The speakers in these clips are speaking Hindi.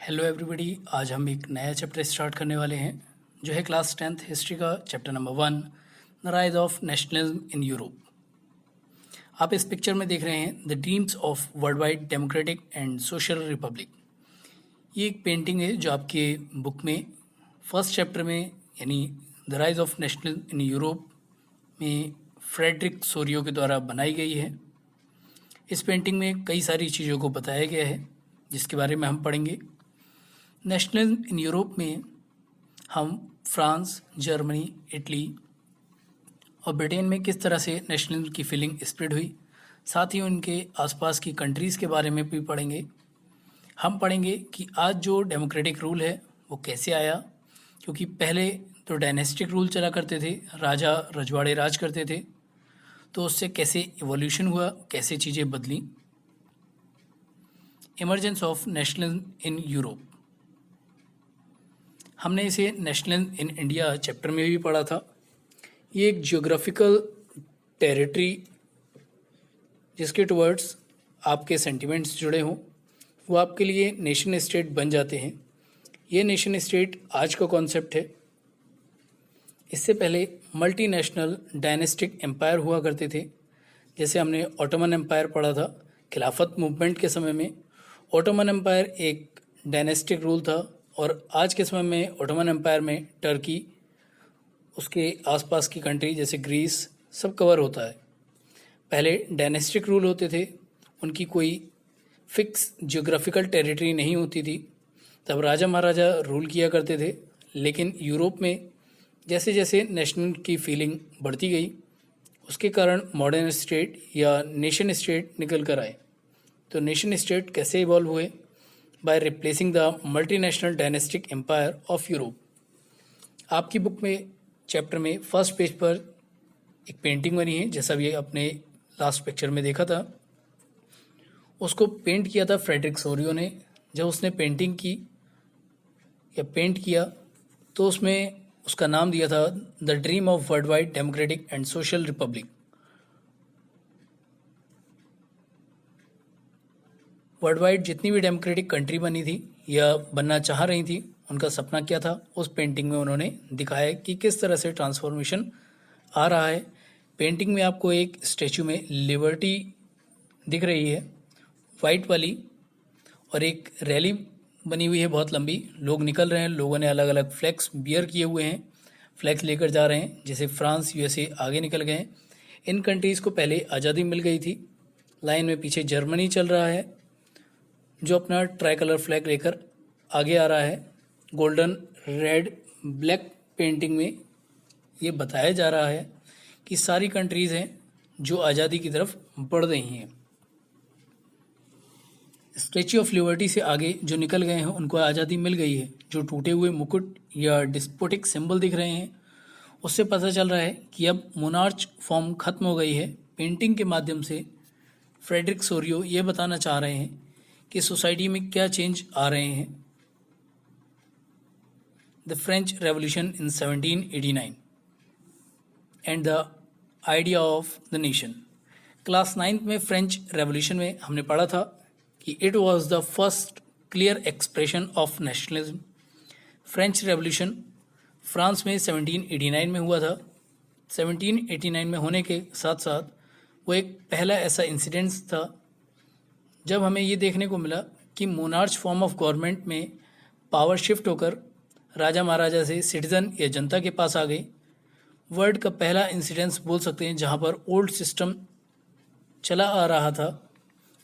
Hello everybody. आज हम एक नया चैप्टर स्टार्ट करने वाले हैं जो है क्लास 10th हिस्ट्री का chapter number 1, the rise of nationalism in Europe. आप इस पिक्चर में देख रहे हैं the dreams of world wide democratic and social Republic. ये एक पेंटिंग है जो आपके बुक में फर्स्ट चैप्टर में यानी the rise of nationalism in Europe में फ्रेडरिक सोरियो के द्वारा बनाई गई है। इस पेंटिंग में कई सारी चीज़ों को बताया गया है जिसके बारे में हम पढ़ेंगे। नेशनलिज्म इन यूरोप में हम फ्रांस, जर्मनी, इटली और ब्रिटेन में किस तरह से नेशनलिज्म की फीलिंग स्प्रेड हुई, साथ ही उनके आसपास की कंट्रीज़ के बारे में भी पढ़ेंगे। हम पढ़ेंगे कि आज जो डेमोक्रेटिक रूल है वो कैसे आया, क्योंकि पहले तो डायनेस्टिक रूल चला करते थे, राजा रजवाड़े राज करते थे, तो उससे कैसे इवोल्यूशन हुआ, कैसे चीज़ें बदली। Emergence of nationalism in Europe, हमने इसे नेशनलिज्म इन इंडिया चैप्टर में भी पढ़ा था। ये एक जियोग्राफिकल टेरिटरी जिसके टुवर्ड्स आपके सेंटिमेंट्स जुड़े हों, वो आपके लिए नेशन स्टेट बन जाते हैं। ये नेशन स्टेट आज का कॉन्सेप्ट है। इससे पहले मल्टीनेशनल डायनेस्टिक एम्पायर हुआ करते थे। जैसे हमने ऑटोमन एम्पायर पढ़ा था खिलाफत मूवमेंट के समय में। ऑटोमन एम्पायर एक डायनेस्टिक रूल था और आज के समय में ऑटोमन एम्पायर में टर्की, उसके आसपास की कंट्री जैसे ग्रीस सब कवर होता है। पहले डायनेस्टिक रूल होते थे, उनकी कोई फिक्स जियोग्राफिकल टेरिटरी नहीं होती थी, तब राजा महाराजा रूल किया करते थे। लेकिन यूरोप में जैसे जैसे नेशनल की फीलिंग बढ़ती गई, उसके कारण मॉडर्न स्टेट या नेशन स्टेट निकल कर आए। तो नेशन स्टेट कैसे इवॉल्व हुए? By replacing the multinational dynastic empire of Europe. आपकी बुक में चैप्टर में फर्स्ट पेज पर एक पेंटिंग बनी है, जैसा भी अपने लास्ट पिक्चर में देखा था। उसको पेंट किया था फ्रेडरिक सोरियो ने। जब उसने पेंटिंग की या पेंट किया तो उसमें उसका नाम दिया था the dream of world wide democratic and social Republic. World wide जितनी भी डेमोक्रेटिक कंट्री बनी थी या बनना चाह रही थी, उनका सपना क्या था, उस पेंटिंग में उन्होंने दिखाया कि किस तरह से ट्रांसफॉर्मेशन आ रहा है। पेंटिंग में आपको एक स्टैचू में लिबर्टी दिख रही है, वाइट वाली, और एक रैली बनी हुई है बहुत लंबी। लोग निकल रहे हैं, लोगों ने अलग अलग फ्लैग्स बियर किए हुए हैं, फ्लैग्स लेकर जा रहे हैं। जैसे फ्रांस, यूएसए आगे निकल गए हैं। इन कंट्रीज़ को पहले आज़ादी मिल गई थी। लाइन में पीछे जर्मनी चल रहा है जो अपना ट्राई कलर फ्लैग लेकर आगे आ रहा है। गोल्डन, रेड, ब्लैक पेंटिंग में ये बताया जा रहा है कि सारी कंट्रीज़ हैं जो आज़ादी की तरफ बढ़ रही हैं। स्टैच्यू ऑफ लिबर्टी से आगे जो निकल गए हैं उनको आज़ादी मिल गई है। जो टूटे हुए मुकुट या डिस्पोटिक सिंबल दिख रहे हैं, उससे पता चल रहा है कि अब मोनार्च फॉर्म खत्म हो गई है। पेंटिंग के माध्यम से फ्रेडरिक सोरियो ये बताना चाह रहे हैं कि सोसाइटी में क्या चेंज आ रहे हैं। The French revolution in 1789 and the idea of the nation. Class 9th में फ्रेंच रेवोल्यूशन में हमने पढ़ा था कि it was the first clear expression of nationalism. French revolution France में 1789 में हुआ था। 1789 में होने के साथ साथ वो एक पहला ऐसा इंसिडेंट था जब हमें ये देखने को मिला कि मोनार्च फॉर्म ऑफ गवर्नमेंट में पावर शिफ्ट होकर राजा महाराजा से सिटीजन या जनता के पास आ गई। वर्ल्ड का पहला इंसिडेंस बोल सकते हैं जहाँ पर ओल्ड सिस्टम चला आ रहा था,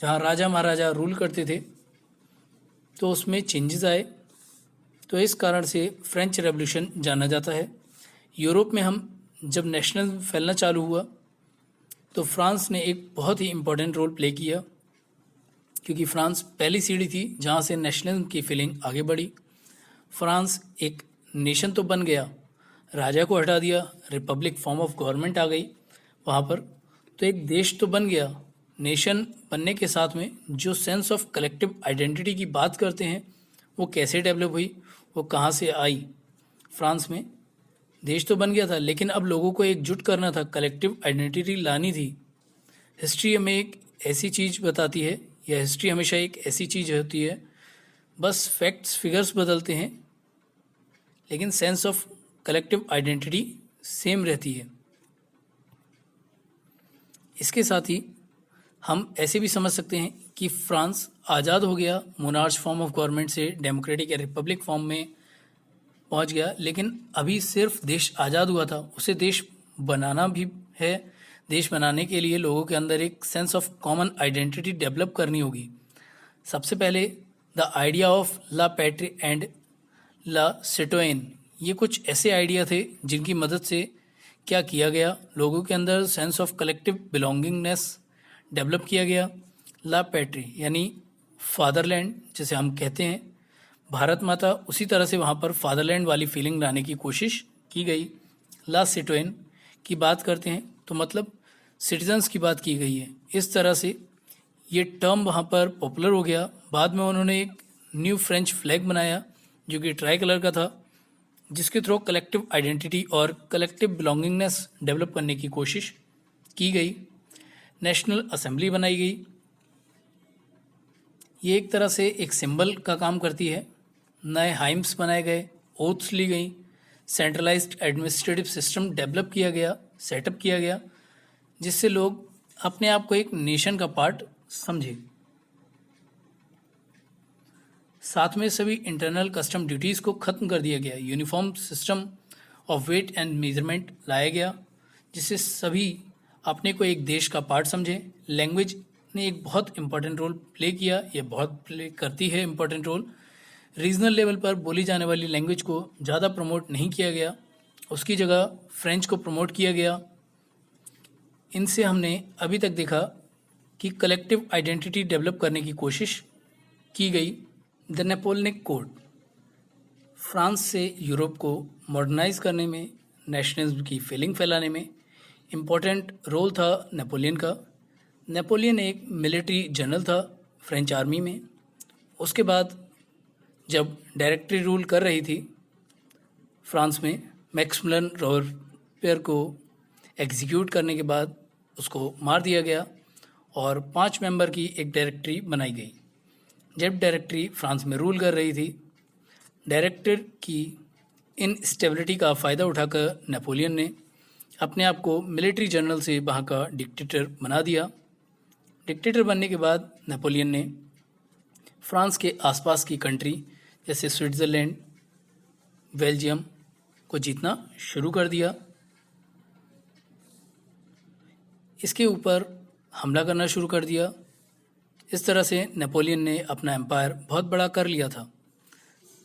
जहाँ राजा महाराजा रूल करते थे, तो उसमें चेंजेस आए। तो इस कारण से फ्रेंच रेवोल्यूशन जाना जाता है। यूरोप में हम जब नेशनलिज्म फैलना चालू हुआ तो फ्रांस ने एक बहुत ही इम्पोर्टेंट रोल प्ले किया, क्योंकि फ्रांस पहली सीढ़ी थी जहाँ से नेशनलिज्म की फीलिंग आगे बढ़ी। फ्रांस एक नेशन तो बन गया, राजा को हटा दिया, रिपब्लिक फॉर्म ऑफ गवर्नमेंट आ गई वहाँ पर, तो एक देश तो बन गया। नेशन बनने के साथ में जो सेंस ऑफ कलेक्टिव आइडेंटिटी की बात करते हैं वो कैसे डेवलप हुई, वो कहाँ से आई। फ्रांस में देश तो बन गया था, लेकिन अब लोगों को एकजुट करना था, कलेक्टिव आइडेंटिटी लानी थी। हिस्ट्री हमें एक ऐसी चीज़ बताती है, या हिस्ट्री हमेशा एक ऐसी चीज़ होती है बस फैक्ट्स फिगर्स बदलते हैं, लेकिन sense of collective identity same रहती है। इसके साथ ही हम ऐसे भी समझ सकते हैं कि फ्रांस आज़ाद हो गया, मोनार्च फॉर्म ऑफ गवर्नमेंट से डेमोक्रेटिक या रिपब्लिक फॉर्म में पहुंच गया, लेकिन अभी सिर्फ देश आज़ाद हुआ था, उसे देश बनाना भी है। देश बनाने के लिए लोगों के अंदर एक sense of common identity develop करनी होगी। सबसे पहले द आइडिया ऑफ ला पैट्री एंड ला सिटोयन, ये कुछ ऐसे आइडिया थे जिनकी मदद से क्या किया गया, लोगों के अंदर sense of collective belongingness develop किया गया। ला पैट्री यानी फादरलैंड जिसे हम कहते हैं, भारत माता, उसी तरह से वहाँ पर फादरलैंड वाली फीलिंग लाने की कोशिश की गई। ला सिटोयन की बात करते हैं तो मतलब सिटीजन्स की बात की गई है। इस तरह से ये टर्म वहाँ पर पॉपुलर हो गया। बाद में उन्होंने एक न्यू फ्रेंच फ्लैग बनाया जो कि ट्राई कलर का था, जिसके थ्रू कलेक्टिव आइडेंटिटी और कलेक्टिव बिलोंगिंगनेस डेवलप करने की कोशिश की गई। नेशनल असेंबली बनाई गई, ये एक तरह से एक सिंबल का काम करती है। नए हाइम्स बनाए गए, ओथ्स ली गई, सेंट्रलाइज्ड एडमिनिस्ट्रेटिव सिस्टम डेवलप किया गया, सेटअप किया गया, जिससे लोग अपने आप को एक नेशन का पार्ट समझे। साथ में सभी इंटरनल कस्टम ड्यूटीज़ को ख़त्म कर दिया गया। Uniform system of weight and measurement लाया गया, जिससे सभी अपने को एक देश का पार्ट समझें। लैंग्वेज ने एक बहुत इंपॉर्टेंट रोल प्ले किया, ये बहुत प्ले करती है इंपॉर्टेंट रोल। रीजनल लेवल पर बोली जाने वाली लैंग्वेज को ज़्यादा प्रमोट नहीं किया गया, उसकी जगह फ्रेंच को प्रमोट किया गया। इनसे हमने अभी तक देखा कि कलेक्टिव आइडेंटिटी डेवलप करने की कोशिश की गई। द नेपोलियनिक कोड, फ्रांस से यूरोप को मॉडर्नाइज करने में, नेशनलिज्म की फीलिंग फैलाने में इम्पोर्टेंट रोल था नेपोलियन का। नेपोलियन एक मिलिट्री जनरल था फ्रेंच आर्मी में। उसके बाद जब डायरेक्टरी रूल कर रही थी फ्रांस में, मैक्सिमिलियन रॉबेस्पियर को एग्जीक्यूट करने के बाद उसको मार दिया गया और 5 मेंबर की एक डायरेक्टरी बनाई गई। जब डायरेक्टरी फ्रांस में रूल कर रही थी, डायरेक्टर की इनस्टेबिलिटी का फ़ायदा उठाकर नेपोलियन ने अपने आप को मिलिट्री जनरल से वहाँ का डिक्टेटर बना दिया। डिक्टेटर बनने के बाद नेपोलियन ने फ्रांस के आसपास की कंट्री जैसे स्विट्ज़रलैंड, बेल्जियम को जीतना शुरू कर दिया। इसके ऊपर हमला करना शुरू कर दिया। इस तरह से नेपोलियन ने अपना एम्पायर बहुत बड़ा कर लिया था।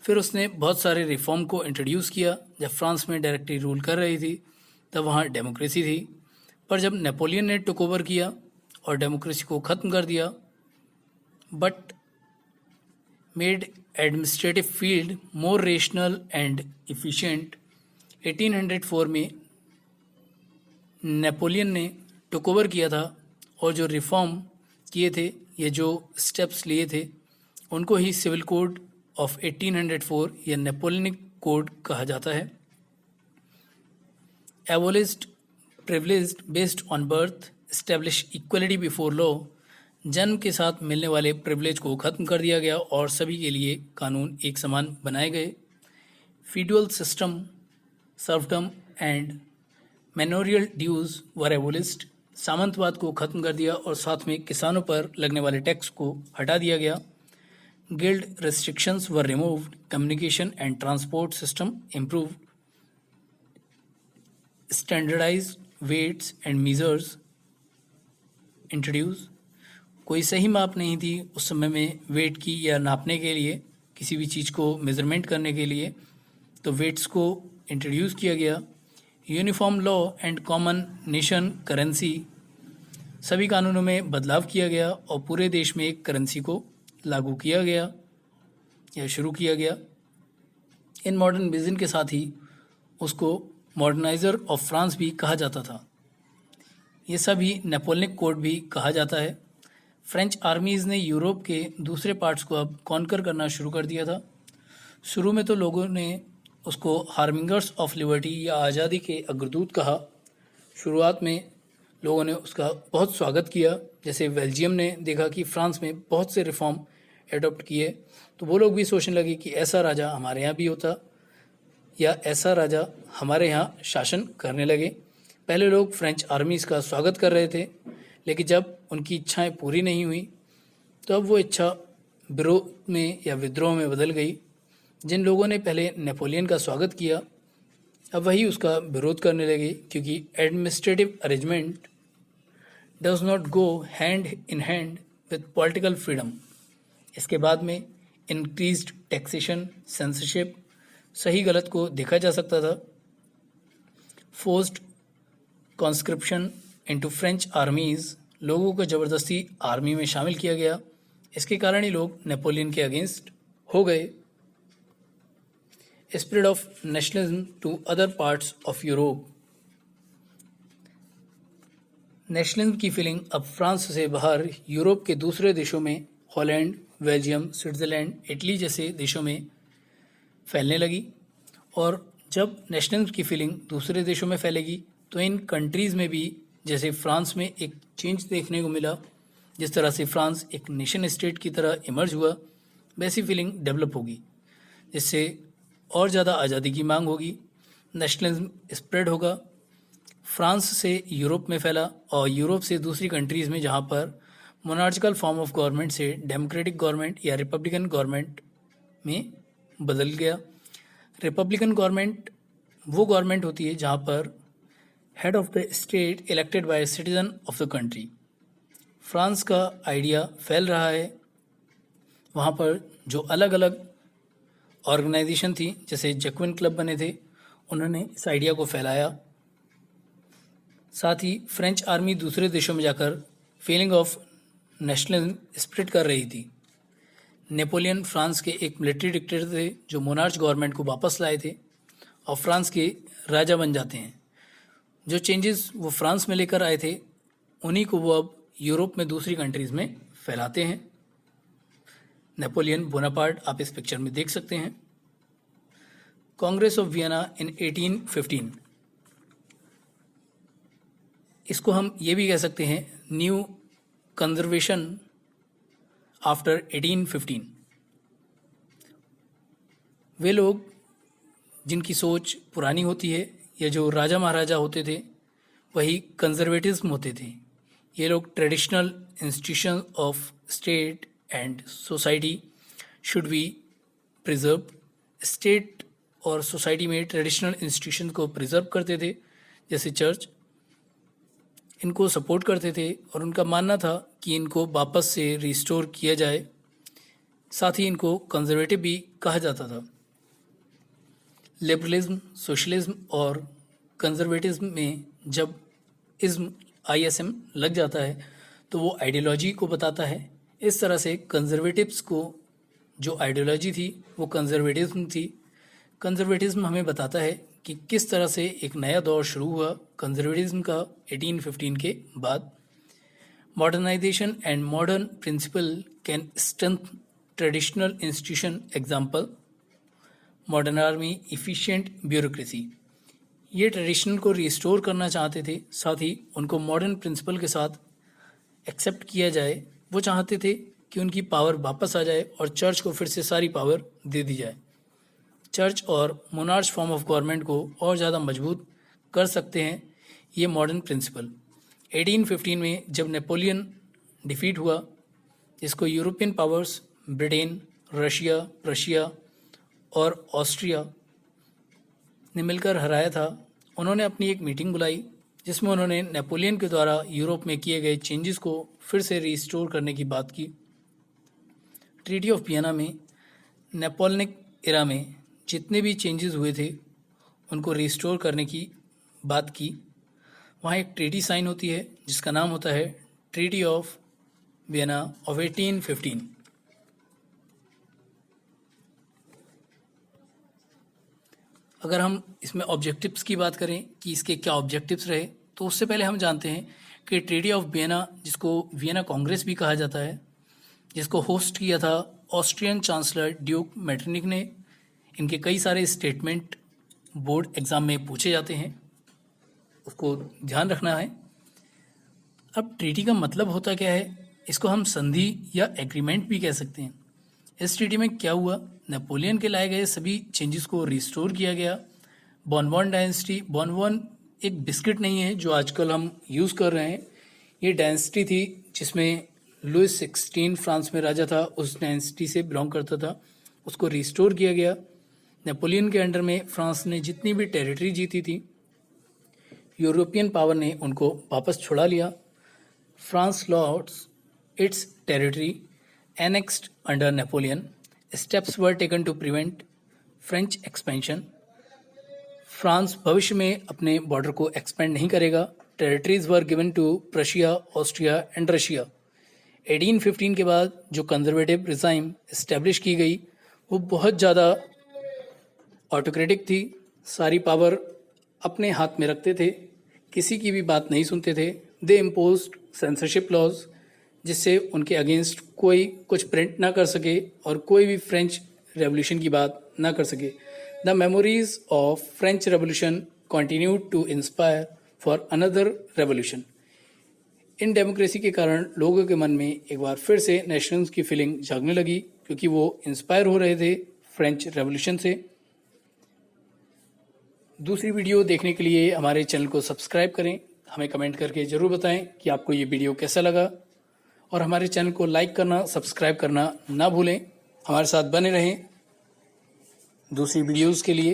फिर उसने बहुत सारे रिफॉर्म को इंट्रोड्यूस किया। जब फ्रांस में डायरेक्टरी रूल कर रही थी तब वहाँ डेमोक्रेसी थी, पर जब नेपोलियन ने टुक ओवर किया और डेमोक्रेसी को ख़त्म कर दिया, but made administrative field more rational and efficient, 1804 में नेपोलियन ने टुक ओवर किया था और जो रिफॉर्म किए थे, ये जो स्टेप्स लिए थे, उनको ही सिविल कोड ऑफ 1804 या नेपोलियनिक कोड कहा जाता है। एबोलिश्ड privilege based on birth, establish equality before law, जन्म के साथ मिलने वाले प्रिविलेज को ख़त्म कर दिया गया और सभी के लिए कानून एक समान बनाए गए। Feudal system, serfdom and manorial dues were abolished, सामंतवाद को ख़त्म कर दिया और साथ में किसानों पर लगने वाले टैक्स को हटा दिया गया। Guild restrictions were removed, communication and transport system improved, standardized weights and measures introduced। कोई सही माप नहीं थी उस समय में वेट की या नापने के लिए, किसी भी चीज़ को मेज़रमेंट करने के लिए, तो वेट्स को इंट्रोड्यूस किया गया। Uniform law and common nation currency, सभी कानूनों में बदलाव किया गया और पूरे देश में एक करेंसी को लागू किया गया या शुरू किया गया। इन मॉडर्न विजन के साथ ही उसको मॉडर्नाइज़र ऑफ फ्रांस भी कहा जाता था। ये सभी नेपोलियनिक कोड भी कहा जाता है। फ्रेंच आर्मीज़ ने यूरोप के दूसरे पार्ट्स को अब कॉन्कर करना शुरू कर दिया था। शुरू में तो लोगों ने उसको हार्बिंगर्स ऑफ लिबर्टी या आज़ादी के अग्रदूत कहा। शुरुआत में लोगों ने उसका बहुत स्वागत किया। जैसे बेल्जियम ने देखा कि फ्रांस में बहुत से रिफॉर्म एडॉप्ट किए, तो वो लोग भी सोचने लगे कि ऐसा राजा हमारे यहाँ भी होता या ऐसा राजा हमारे यहाँ शासन करने लगे। पहले लोग फ्रेंच आर्मीज़ का स्वागत कर रहे थे, लेकिन जब उनकी इच्छाएं पूरी नहीं हुई तो अब वो इच्छा विरोध में या विद्रोह में बदल गई। जिन लोगों ने पहले नेपोलियन का स्वागत किया अब वही उसका विरोध करने लगे, क्योंकि administrative arrangement does not go hand in hand with political freedom. इसके बाद में इंक्रीज्ड टैक्सेशन, सेंसरशिप, सही गलत को देखा जा सकता था। Forced conscription into French armies, लोगों को ज़बरदस्ती आर्मी में शामिल किया गया। इसके कारण ही लोग नेपोलियन के अगेंस्ट हो गए। Spread of nationalism to other parts of Europe, nationalism की फीलिंग अब फ्रांस से बाहर यूरोप के दूसरे देशों में, हॉलैंड, बेल्जियम, स्विट्ज़रलैंड, इटली जैसे देशों में फैलने लगी। और जब नेशनलिज्म की फीलिंग दूसरे देशों में फैलेगी तो इन कंट्रीज़ में भी, जैसे फ्रांस में एक चेंज देखने को मिला, जिस तरह से फ्रांस एक नेशन स्टेट की तरह इमर्ज हुआ, वैसी फीलिंग डेवलप होगी, जिससे और ज़्यादा आज़ादी की मांग होगी। नेशनलिज्म स्प्रेड होगा, फ्रांस से यूरोप में फैला और यूरोप से दूसरी कंट्रीज़ में, जहाँ पर मोनार्चिकल फॉर्म ऑफ गवर्नमेंट से डेमोक्रेटिक गवर्नमेंट या रिपब्लिकन गवर्नमेंट में बदल गया। रिपब्लिकन गवर्नमेंट वो गवर्नमेंट होती है जहाँ पर head of the state elected by citizen of the country. France का आइडिया फैल रहा है, वहाँ पर जो अलग अलग ऑर्गेनाइजेशन थी, जैसे जैक्विन क्लब बने थे, उन्होंने इस आइडिया को फैलाया। साथ ही फ्रेंच आर्मी दूसरे देशों में जाकर फीलिंग ऑफ नेशनलिज्म स्प्रेड कर रही थी। नेपोलियन फ्रांस के एक मिलिट्री डिक्टेटर थे जो मोनार्च गवर्नमेंट को वापस लाए थे और फ्रांस के राजा बन जाते हैं। जो चेंजेस वो फ्रांस में लेकर आए थे उन्हीं को वो अब यूरोप में दूसरी कंट्रीज़ में फैलाते हैं। नेपोलियन बोनापार्ट आप इस पिक्चर में देख सकते हैं। कांग्रेस ऑफ वियना इन 1815, इसको हम ये भी कह सकते हैं न्यू कंजर्वेशन आफ्टर 1815। वे लोग जिनकी सोच पुरानी होती है या जो राजा महाराजा होते थे वही कंजर्वेटिज्म होते थे। ये लोग traditional institution of state and society should be preserve, state और सोसाइटी में ट्रेडिशनल इंस्टीट्यूशन को प्रिजर्व करते थे, जैसे चर्च, इनको सपोर्ट करते थे और उनका मानना था कि इनको वापस से रिस्टोर किया जाए। साथ ही इनको कंजर्वेटिव भी कहा जाता था। लिबरलिज्म, सोशलिज्म और कंजर्वेटिज्म में जब इज्म ISM लग जाता है तो वो आइडियोलॉजी को बताता है। इस तरह से कंजर्वेटिव्स को जो आइडियोलॉजी थी वो कंजर्वेटिज्म थी। कंजर्वेटिज्म हमें बताता है कि किस तरह से एक नया दौर शुरू हुआ कंजर्वेटिज्म का 1815 के बाद। Modernisation and modern principle can strength traditional institution, example modern army, efficient bureaucracy. ये ट्रेडिशन को रिस्टोर करना चाहते थे, साथ ही उनको मॉडर्न प्रिंसिपल के साथ एक्सेप्ट किया जाए। वो चाहते थे कि उनकी पावर वापस आ जाए और चर्च को फिर से सारी पावर दे दी जाए। चर्च और मोनार्च फॉर्म ऑफ गवर्नमेंट को और ज़्यादा मजबूत कर सकते हैं ये मॉडर्न प्रिंसिपल। 1815 में जब नेपोलियन डिफीट हुआ, जिसको European powers Britain, Russia, Prussia और ऑस्ट्रिया ने मिलकर हराया था, उन्होंने अपनी एक मीटिंग बुलाई जिसमें उन्होंने नेपोलियन के द्वारा यूरोप में किए गए चेंजेस को फिर से रिस्टोर करने की बात की। ट्रीटी ऑफ वियना में नेपोलियनिक एरा में जितने भी चेंजेस हुए थे उनको रिस्टोर करने की बात की। वहाँ एक ट्रीटी साइन होती है जिसका नाम होता है ट्रीटी ऑफ वियना ऑफ 1815। अगर हम इसमें ऑब्जेक्टिव्स की बात करें कि इसके क्या ऑब्जेक्टिव्स रहे, तो उससे पहले हम जानते हैं कि ट्रीटी ऑफ वियना, जिसको वियना कांग्रेस भी कहा जाता है, जिसको होस्ट किया था ऑस्ट्रियन चांसलर ड्यूक मेटरनिक ने, इनके कई सारे स्टेटमेंट बोर्ड एग्ज़ाम में पूछे जाते हैं, उसको ध्यान रखना है। अब ट्रीटी का मतलब होता क्या है, इसको हम संधि या एग्रीमेंट भी कह सकते हैं। इस ट्रीटी में क्या हुआ, नेपोलियन के लाए गए सभी चेंजेस को रिस्टोर किया गया। बोनबॉन डायनेस्टी, बोनबॉन एक बिस्किट नहीं है जो आजकल हम यूज़ कर रहे हैं, ये डायनेस्टी थी जिसमें लुइस 16 फ्रांस में राजा था, उस डायनेस्टी से बिलोंग करता था, उसको रिस्टोर किया गया। नेपोलियन के अंडर में फ्रांस ने जितनी भी टेरिटरी जीती थी, यूरोपियन पावर ने उनको वापस छुड़ा लिया। France lost its territory annexed under Napoleon. Steps were taken to prevent French expansion. France भविष्य में अपने बॉर्डर को एक्सपेंड नहीं करेगा। Territories were given to Prussia, Austria and Russia. 1815 के बाद जो कंजर्वेटिव रिजाइम इस्टेब्लिश की गई वो बहुत ज़्यादा ऑटोक्रेटिक थी, सारी पावर अपने हाथ में रखते थे, किसी की भी बात नहीं सुनते थे। दे इम्पोज्ड सेंसरशिप लॉज, जिससे उनके अगेंस्ट कोई कुछ प्रिंट ना कर सके और कोई भी फ्रेंच रेवोल्यूशन की बात ना कर सके। The memories of French revolution continued to inspire for another revolution. इन डेमोक्रेसी के कारण लोगों के मन में एक बार फिर से नेशनल्स की फीलिंग जागने लगी, क्योंकि वो इंस्पायर हो रहे थे फ्रेंच रेवोल्यूशन से। दूसरी वीडियो देखने के लिए हमारे चैनल को सब्सक्राइब करें, हमें कमेंट करके ज़रूर बताएं कि आपको ये वीडियो कैसा लगा, और हमारे चैनल को लाइक करना, सब्सक्राइब करना ना भूलें। हमारे साथ बने रहें दूसरी वीडियोस के लिए।